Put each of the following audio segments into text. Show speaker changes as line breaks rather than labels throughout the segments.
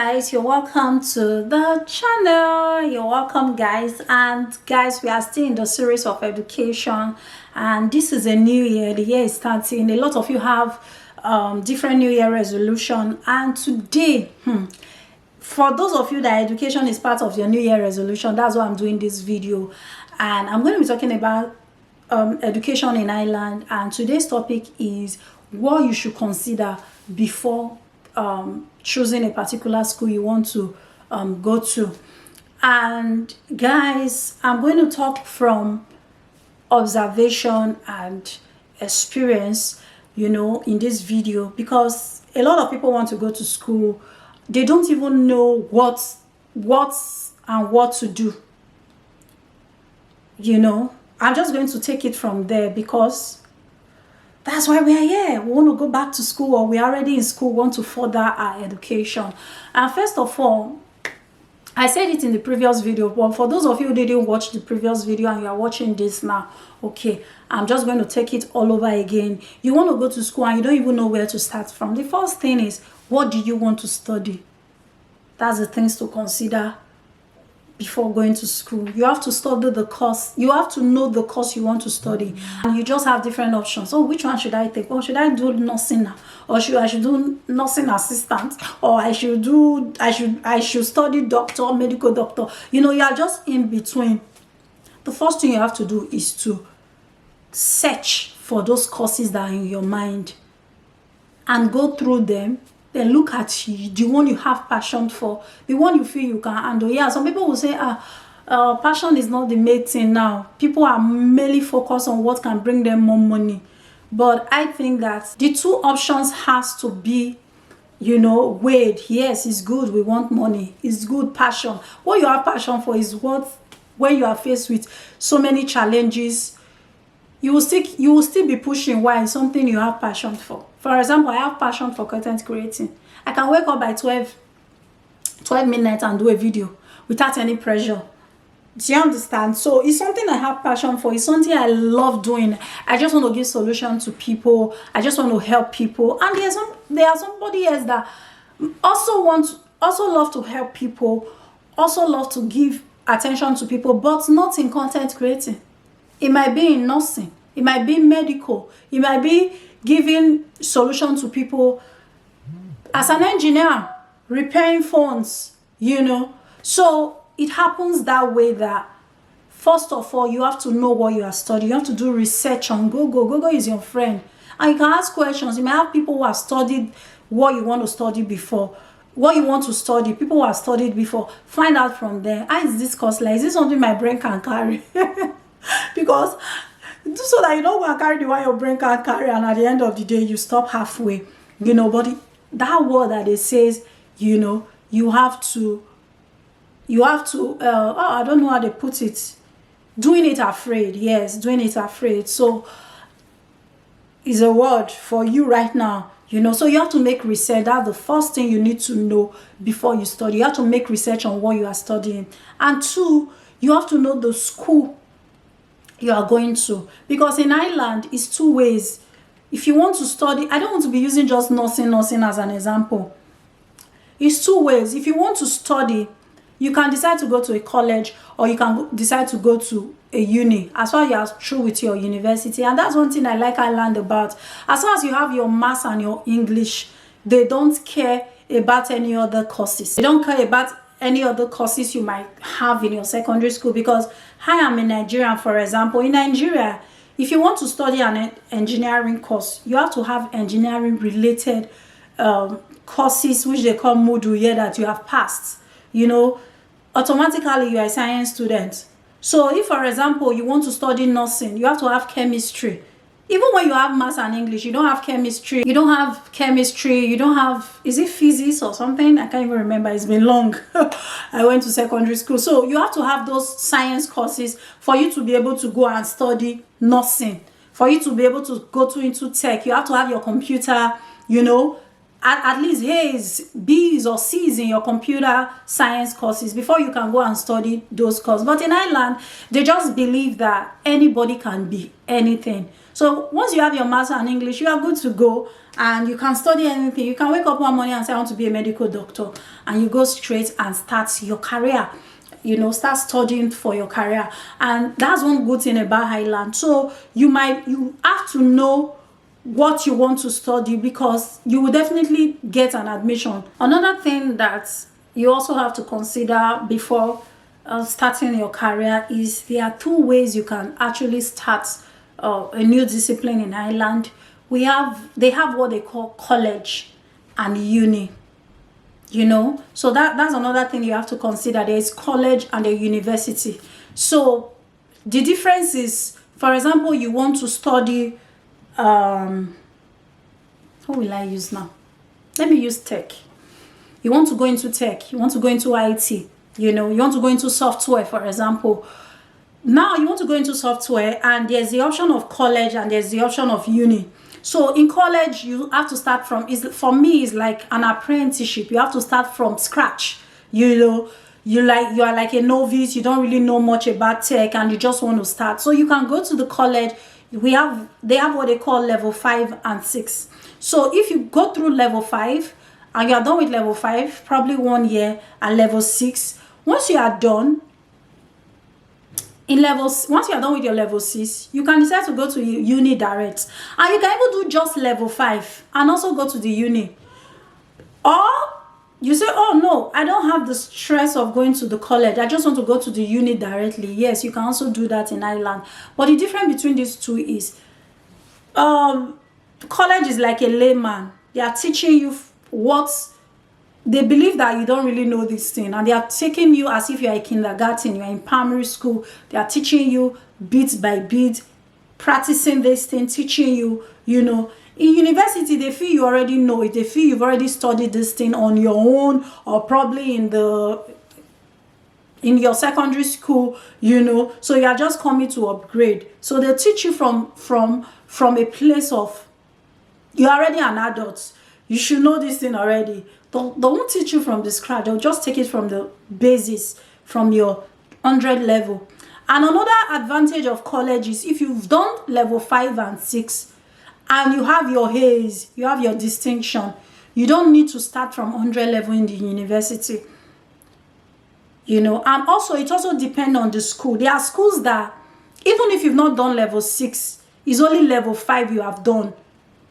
guys, you're welcome to the channel. You're welcome guys. And guys, we are still in the series of education, and this is a new year. The year is starting. A lot of you have different new year resolution, and today for those of you that education is part of your new year resolution, that's why I'm doing this video. And I'm going to be talking about education in Ireland, and today's topic is what you should consider before choosing a particular school you want to go to. And guys, I'm going to talk from observation and experience, you know, in this video, because a lot of people want to go to school. They don't even know what to do. You know, I'm just going to take it from there because that's why we are here. We want to go back to school, or we are already in school, want to further our education. And first of all, I said it in the previous video, but for those of you who didn't watch the previous video and you are watching this now, okay, I'm just going to take it all over again. You want to go to school and you don't even know where to start from. The first thing is, what do you want to study? That's the things to consider before going to school. You have to study the course. You have to know the course you want to study, and you just have different options. Oh, which one should I take? Or should I do nursing, or I should do nursing assistant, or I should study doctor, medical doctor. You know, you are just in between. The first thing you have to do is to search for those courses that are in your mind and go through them. Then look at the one you have passion for, the one you feel you can handle. Yeah, some people will say, passion is not the main thing now. People are mainly focused on what can bring them more money. But I think that the two options has to be, you know, weighed. Yes, it's good, we want money. It's good, passion. What you have passion for is what, when you are faced with so many challenges, you will still be pushing. Why? It's something you have passion for. For example, I have passion for content creating. I can wake up by 12 midnight and do a video without any pressure. Do you understand? So it's something I have passion for. It's something I love doing. I just want to give solution to people. I just want to help people. And there are somebody else that also love to help people, also love to give attention to people, but not in content creating. It might be in nursing, it might be medical, it might be giving solution to people as an engineer, repairing phones, you know. So it happens that way, that first of all, you have to know what you are studying. You have to do research on Google. Google is your friend. And you can ask questions. You may have people who have studied what you want to study before. What you want to study, people who have studied before, find out from them. How is this course like? Is this something my brain can carry? Because so that you don't go and carry the one your brain can't carry, and at the end of the day you stop halfway, you know. But that word that it says, you know, you have to I don't know how they put it, doing it afraid. Yes, doing it afraid. So is a word for you right now, you know. So you have to make research. That's the first thing you need to know before you study. You have to make research on what you are studying. And two, you have to know the school you are going to, because in Ireland it's two ways. If you want to study, I don't want to be using just nursing as an example. It's two ways. If you want to study, you can decide to go to a college, or you can decide to go to a uni, as far as you are through with your university. And that's one thing I like Ireland about. As long as you have your maths and your English, they don't care about any other courses. They don't care about any other courses you might have in your secondary school. Because I am in Nigeria, for example. In Nigeria, if you want to study an engineering course, you have to have engineering related courses, which they call Moodle, here, that you have passed. You know, automatically you are a science student. So if, for example, you want to study nursing, you have to have chemistry. Even when you have maths and English, you don't have chemistry. You don't have chemistry. You don't have, is it physics or something? I can't even remember. It's been long. I went to secondary school. So you have to have those science courses for you to be able to go and study nursing. For you to be able to go into tech, you have to have your computer, you know, at least A's, B's or C's in your computer science courses before you can go and study those courses. But in Ireland, they just believe that anybody can be anything. So once you have your master in English, you are good to go, and you can study anything. You can wake up one morning and say, I want to be a medical doctor, and you go straight and start your career. You know, start studying for your career. And that's one good thing about Highland. So you have to know what you want to study, because you will definitely get an admission. Another thing that you also have to consider before starting your career is there are two ways you can actually start a new discipline in Ireland. They have what they call college and uni. You know, so that's another thing you have to consider. There is college and a university. So the difference is, for example, you want to study what will I use now? Let me use tech. You want to go into tech, you want to go into IT, you know, you want to go into software, for example. Now you want to go into software, and there's the option of college and there's the option of uni. So in college, you have to start from, for me, it's like an apprenticeship. You have to start from scratch. You know, you are like a novice, you don't really know much about tech, and you just want to start. So you can go to the college. They have what they call level 5 and 6. So if you go through level 5 and you are done with level 5, probably 1 year, and level 6, once you are done, once you are done with your level 6, you can decide to go to uni direct, and you can even do just level 5 and also go to the uni. Or you say, oh no, I don't have the stress of going to the college, I just want to go to the uni directly. Yes, you can also do that in Ireland. But the difference between these two is college is like a layman. They are teaching you what they believe that you don't really know this thing, and they are taking you as if you are in kindergarten, you are in primary school. They are teaching you bit by bit, practicing this thing, teaching you, you know. In university, they feel you already know it. They feel you've already studied this thing on your own, or probably in your secondary school, you know. So you are just coming to upgrade. So they teach you from a place of, you're already an adult. You should know this thing already. They won't teach you from the scratch. They'll just take it from the basis, from your 100 level. And another advantage of college is if you've done level 5 and 6 and you have your A's, you have your distinction, you don't need to start from 100 level in the university. You know, and also it also depends on the school. There are schools that even if you've not done level 6, it's only level 5 you have done.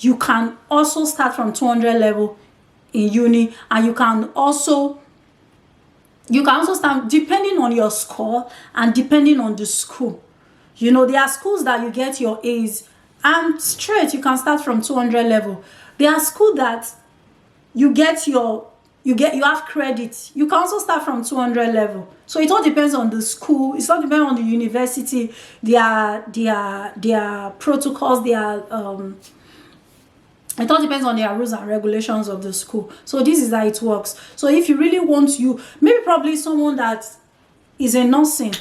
You can also start from 200 level in uni, and you can also start depending on your score and depending on the school. You know, there are schools that you get your A's and straight you can start from 200 level. There are schools that you have credit. You can also start from 200 level. So it all depends on the school. It all depends on the university, their protocols, it all depends on their rules and regulations of the school. So this is how it works. So if you really want maybe probably someone that is in nursing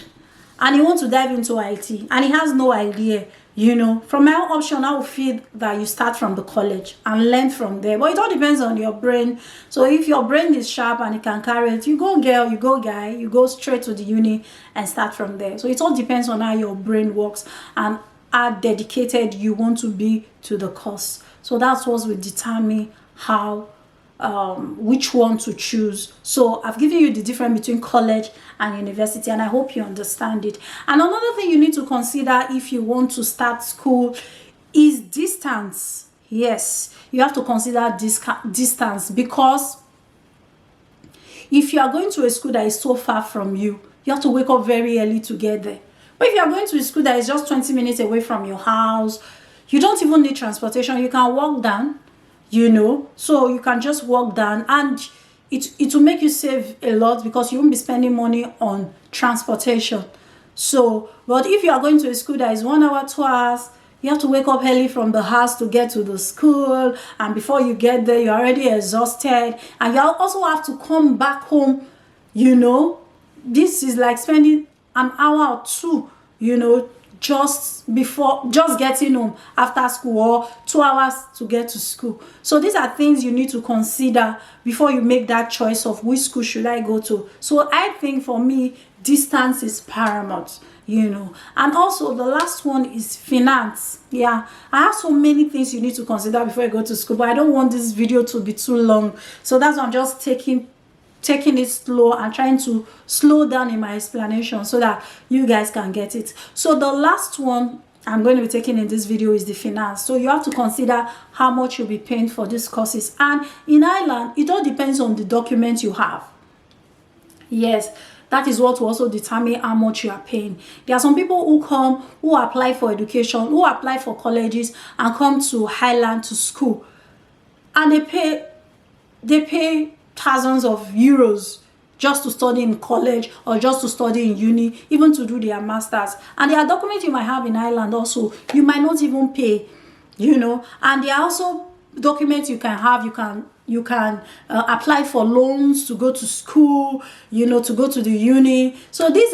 and he wants to dive into IT and he has no idea, you know, from my own option, I would feel that you start from the college and learn from there. But it all depends on your brain. So if your brain is sharp and it can carry it, you go girl, you go guy, you go straight to the uni and start from there. So it all depends on how your brain works and how dedicated you want to be to the course. So that's what will determine how which one to choose. So I've given you the difference between college and university, and I hope you understand it. And another thing you need to consider if you want to start school is distance. Yes, you have to consider distance, because if you are going to a school that is so far from you, you have to wake up very early to get there. But if you are going to a school that is just 20 minutes away from your house, you don't even need transportation. You can walk down, you know. So you can just walk down, and it will make you save a lot because you won't be spending money on transportation. So, but if you are going to a school that is 1 hour, 2 hours, you have to wake up early from the house to get to the school. And before you get there, you're already exhausted. And you also have to come back home, you know. This is like spending an hour or two, you know, just getting home after school, or 2 hours to get to school. So these are things you need to consider before you make that choice of which school should I go to. So I think for me, distance is paramount. you know. And also the last one is finance. Yeah, I have so many things you need to consider before you go to school, but I don't want this video to be too long, so that's why I'm just taking it slow and trying to slow down in my explanation so that you guys can get it. So the last one I'm going to be taking in this video is the finance. So you have to consider how much you'll be paying for these courses. And in Ireland, it all depends on the document you have. Yes, that is what will also determine how much you are paying. There are some people who come, who apply for education, who apply for colleges and come to Ireland to school, and they pay thousands of euros just to study in college or just to study in uni, even to do their masters. And there are documents you might have in Ireland also you might not even pay, you know. And there are also documents you can have. You can apply for loans to go to school, you know, to go to the uni. So this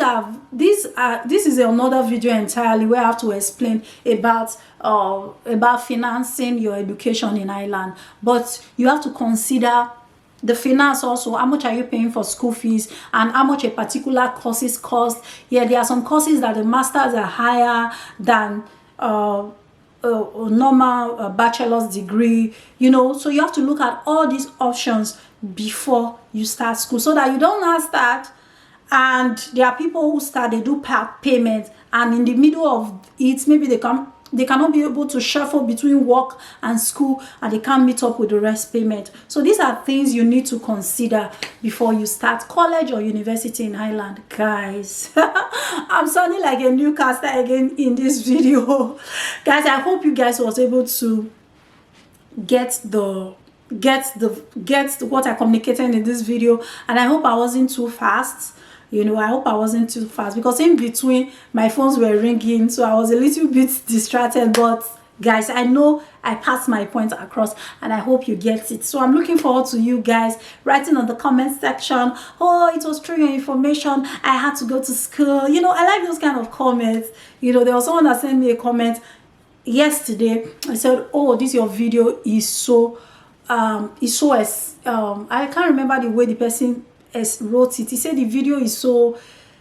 is another video entirely where I have to explain about financing your education in Ireland. But you have to consider the finance also. How much are you paying for school fees and how much a particular courses cost? Yeah, there are some courses that the masters are higher than a normal bachelor's degree, you know. So you have to look at all these options before you start school, so that you don't now start and there are people who start, they do part payment, and in the middle of it maybe they cannot be able to shuffle between work and school, and they can't meet up with the rest payment. So these are things you need to consider before you start college or university in Ireland, guys. I'm sounding like a newcaster again in this video. Guys, I hope you guys was able to get what I communicated in this video, and I hope I wasn't too fast. You know, I hope I wasn't too fast, because in between my phones were ringing, so I was a little bit distracted. But guys, I know I passed my point across, and I hope you get it. So I'm looking forward to you guys writing on the comment section, oh, it was through your information I had to go to school. You know, I like those kind of comments. You know, there was someone that sent me a comment yesterday. I said, oh, this your video is so I can't remember the way the person wrote it. He said the video is so,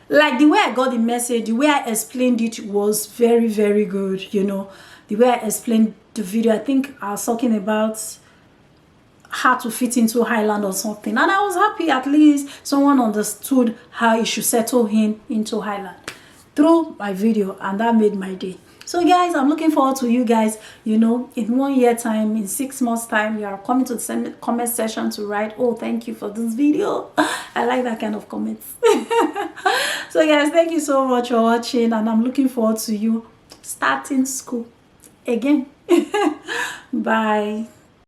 like, the way I got the message, the way I explained it was very, very good. You know, the way I explained the video, I think I was talking about how to fit into Ireland or something, and I was happy at least someone understood how you should settle into Ireland through my video, and that made my day. So guys, I'm looking forward to you guys, you know, in 1 year time, in 6 months time, you are coming to the comment section to write, oh, thank you for this video. I like that kind of comments. So guys, thank you so much for watching, and I'm looking forward to you starting school again. Bye.